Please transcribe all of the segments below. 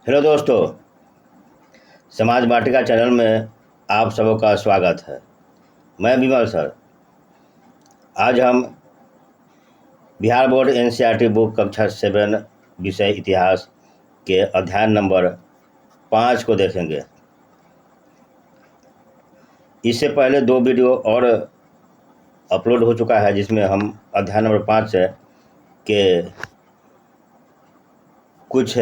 Hello दोस्तों, समाज वाटिका channel में आप सबों का स्वागत है। मैं विमल सर। आज हम बिहार बोर्ड एनसीईआरटी बुक कक्षा 7 विषय इतिहास के अध्याय नंबर 5 को देखेंगे। इससे पहले 2 वीडियो और अपलोड हो चुका है जिसमें हम अध्याय नंबर 5 के कुछ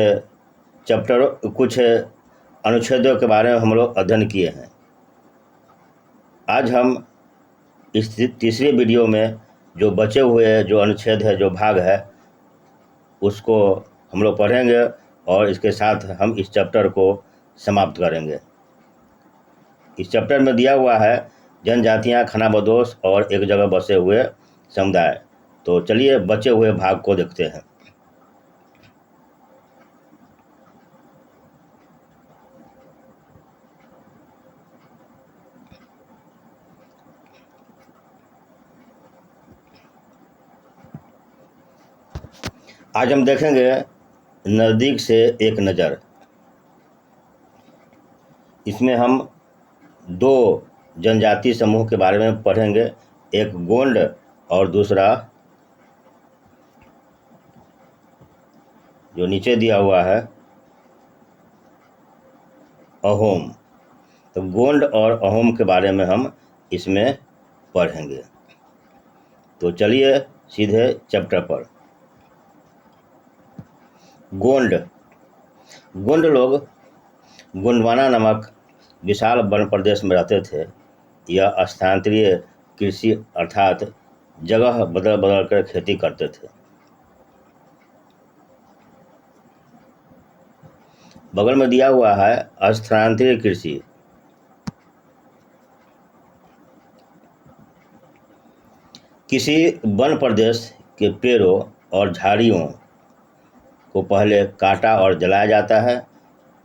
अनुच्छेदों के बारे में हम लोग अध्ययन किए हैं। आज हम इस तीसरे वीडियो में जो बचे हुए जो अनुच्छेद है, जो भाग है, उसको हम लोग पढ़ेंगे और इसके साथ हम इस चैप्टर को समाप्त करेंगे। इस चैप्टर में दिया हुआ है जनजातियां, खानाबदोश और एक जगह बसे हुए समुदाय। तो चलिए बचे हुए भाग को देखते हैं। आज हम देखेंगे नज़दीक से एक नज़र। इसमें हम 2 जनजाति समूह के बारे में पढ़ेंगे, एक गोंड और दूसरा जो नीचे दिया हुआ है अहोम। तो गोंड और अहोम के बारे में हम इसमें पढ़ेंगे। तो चलिए सीधे चैप्टर पर। गोंड लोग गोंडवाना नामक विशाल वन प्रदेश में रहते थे। यह स्थानांतरीय कृषि अर्थात जगह बदल बदल कर खेती करते थे। बगल में दिया हुआ है स्थानांतरीय कृषि। किसी वन प्रदेश के पेड़ों और झाड़ियों को पहले काटा और जलाया जाता है।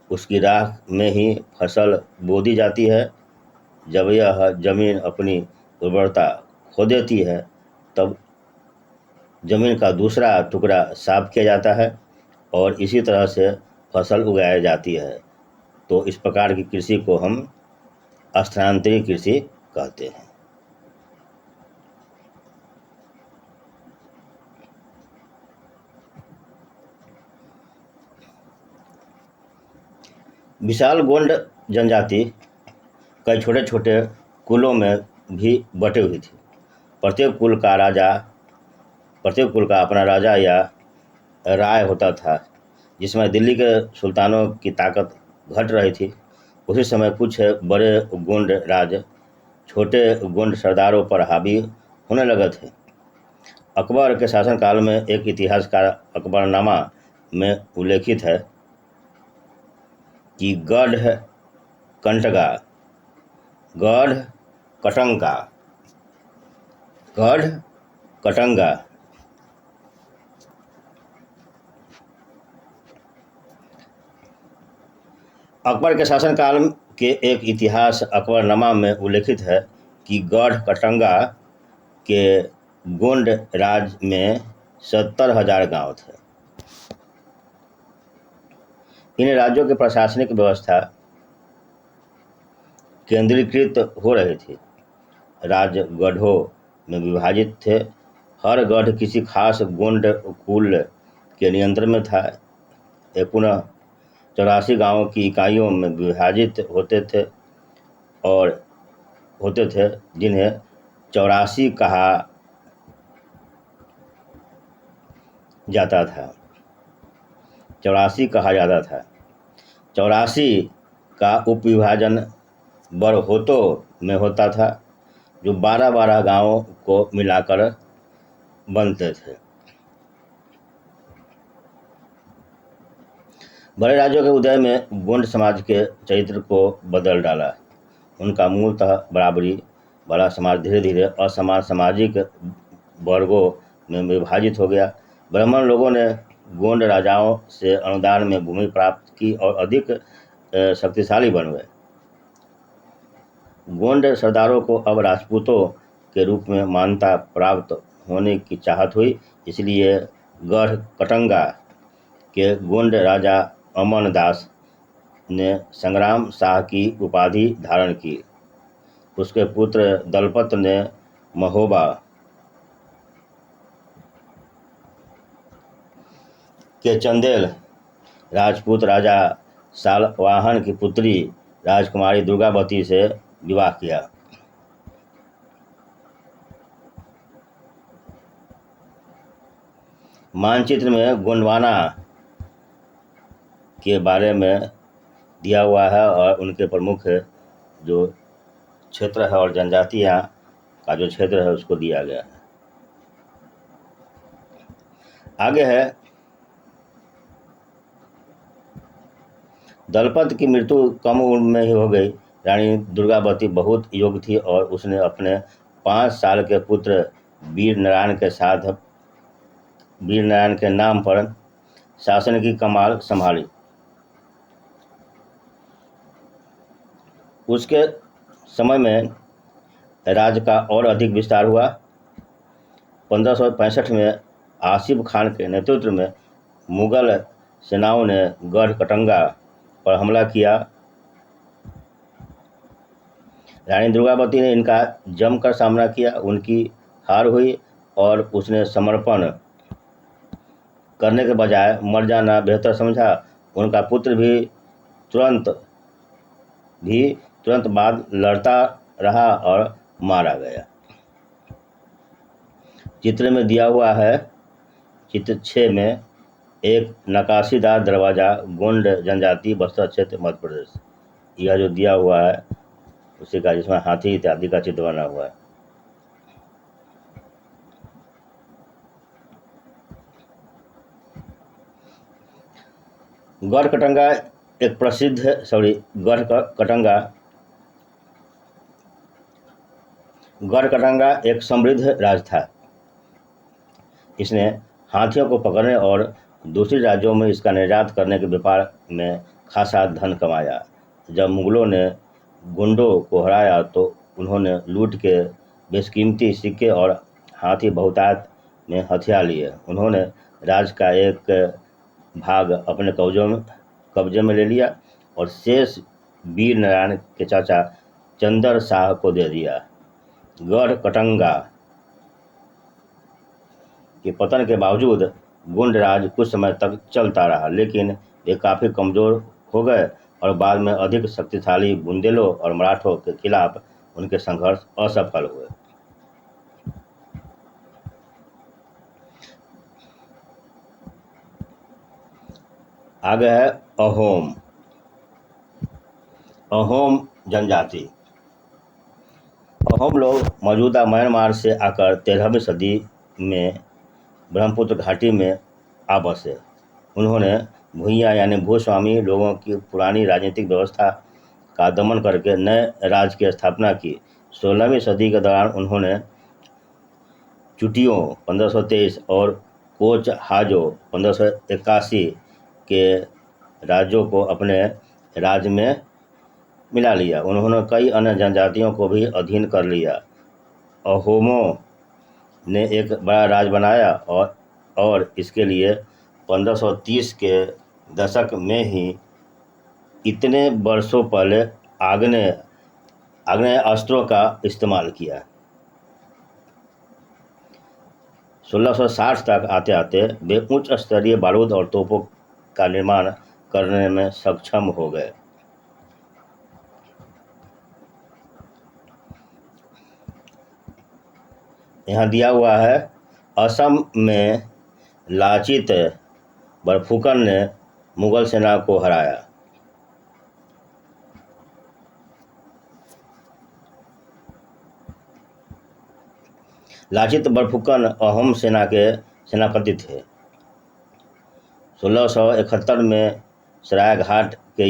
उसकी राख में ही फसल बो दी जाती है। जब यह जमीन अपनी उर्वरता खो देती है तब जमीन का दूसरा टुकड़ा साफ किया जाता है और इसी तरह से फसल उगाई जाती है। तो इस प्रकार की कृषि को हम स्थानांतरीय कृषि कहते हैं। विशाल गोंड जनजाति कई छोटे छोटे कुलों में भी बटे हुई थी। प्रत्येक कुल का अपना राजा या राय होता था। जिसमें दिल्ली के सुल्तानों की ताकत घट रही थी, उसी समय कुछ बड़े गोंड राज छोटे गोंड सरदारों पर हावी होने लगे थे। अकबर के शासनकाल में एक इतिहासकार अकबरनामा में उल्लेखित है कि गढ़ कटंगा अकबर के शासनकाल के एक इतिहास अकबरनामा में उल्लेखित है कि गढ़ कटंगा के गोंड राज में 70,000 गांव थे। इन राज्यों की प्रशासनिक व्यवस्था केंद्रीकृत हो रही थी। राज्य गढ़ों में विभाजित थे। हर गढ़ किसी खास गोंड कुल के नियंत्रण में था। ये पुनः 84 गांवों की इकाइयों में विभाजित होते थे जिन्हें 84 कहा जाता था। 84 का उपविभाजन बरहोतो में होता था, जो 12-12 गांवों को मिलाकर बनते थे। बड़े राज्यों के उदय में गोंड समाज के चरित्र को बदल डाला। उनका मूलतः बराबरी वाला समाज धीरे धीरे असमान सामाजिक वर्गों में विभाजित हो गया। ब्राह्मण लोगों ने गोंड राजाओं से अनुदान में भूमि प्राप्त की और अधिक शक्तिशाली बन गए। गोंड सरदारों को अब राजपूतों के रूप में मान्यता प्राप्त होने की चाहत हुई। इसलिए गढ़ कटंगा के गोंड राजा अमन दास ने संग्राम शाह की उपाधि धारण की। उसके पुत्र दलपत ने महोबा के चंदेल राजपूत राजा सालवाहन की पुत्री राजकुमारी दुर्गावती से विवाह किया। मानचित्र में गोंडवाना के बारे में दिया हुआ है और उनके प्रमुख जो क्षेत्र है और जनजातियां का जो क्षेत्र है उसको दिया गया है। आगे है दलपत की मृत्यु कम उम्र में ही हो गई। रानी दुर्गावती बहुत योग्य थी और उसने अपने 5 साल के पुत्र वीर नारायण के नाम पर शासन की कमान संभाली। उसके समय में राज्य का और अधिक विस्तार हुआ। 1565 में आसिफ खान के नेतृत्व में मुगल सेनाओं ने गढ़ कटंगा पर हमला किया। रानी दुर्गावती ने इनका जमकर सामना किया। उनकी हार हुई और उसने समर्पण करने के बजाय मर जाना बेहतर समझा। उनका पुत्र भी तुरंत बाद लड़ता रहा और मारा गया। चित्र में दिया हुआ है, चित्र 6 में एक नकाशीदार दरवाजा गोंड जनजाति बस्तर क्षेत्र मध्य प्रदेश, यह जो दिया हुआ है उसी का, जिसमें हाथी इत्यादि का चित्र बना हुआ है। गढ़ कटंगा एक गढ़ कटंगा एक समृद्ध राज था। इसने हाथियों को पकड़ने और दूसरे राज्यों में इसका निर्यात करने के व्यापार में खासा धन कमाया। जब मुगलों ने गुंडों को हराया तो उन्होंने लूट के बेशकीमती सिक्के और हाथी बहुतायत में हथिया लिए। उन्होंने राज्य का एक भाग अपने कब्जे में ले लिया और शेष वीर नारायण के चाचा चंदर शाह को दे दिया। गढ़ कटंगा के पतन के बावजूद गोंड राज कुछ समय तक चलता रहा, लेकिन वे काफ़ी कमज़ोर हो गए और बाद में अधिक शक्तिशाली बुंदेलों और मराठों के खिलाफ उनके संघर्ष असफल हुए। आगे है अहोम जनजाति। अहोम लोग मौजूदा म्यांमार से आकर 13वीं सदी में ब्रह्मपुत्र घाटी में आ बसे। उन्होंने भूइयाँ यानी भूस्वामी लोगों की पुरानी राजनीतिक व्यवस्था का दमन करके नए राज्य की स्थापना की। 16वीं सदी के दौरान उन्होंने चुटियों 1523 और कोच हाजो 1581 के राज्यों को अपने राज्य में मिला लिया। उन्होंने कई अन्य जनजातियों को भी अधीन कर लिया। अहोमों ने एक बड़ा राज बनाया और इसके लिए 1530 के दशक में ही इतने वर्षों पहले आग्नेय अस्त्रों का इस्तेमाल किया। 1660 तक आते आते वे उच्च स्तरीय बारूद और तोपों का निर्माण करने में सक्षम हो गए। यहाँ दिया हुआ है, असम में लाचित बरफुकन ने मुगल सेना को हराया। लाचित बरफुकन अहोम सेना के सेनापति थे। 1671 में सरायघाट के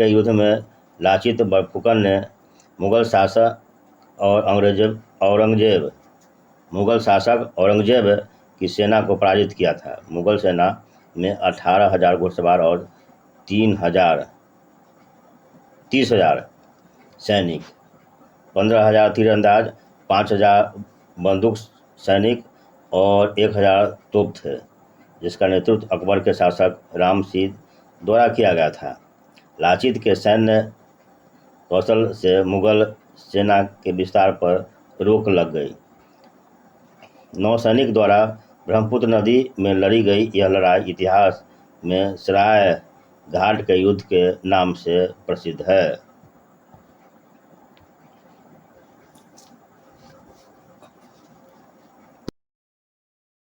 युद्ध में लाचित बरफुकन ने मुगल शासक औरंगजेब की सेना को पराजित किया था। मुगल सेना में 18,000 घुड़सवार और 30,000 सैनिक, 15,000 तीरंदाज, 5,000 बंदूक सैनिक और 1000 तोप थे, जिसका नेतृत्व अकबर के शासक रामसीद द्वारा किया गया था। लाचित के सैन्य कौशल से मुगल सेना के विस्तार पर रोक लग गई। नौसैनिक द्वारा ब्रह्मपुत्र नदी में लड़ी गई यह लड़ाई इतिहास में सराय घाट के युद्ध के नाम से प्रसिद्ध है।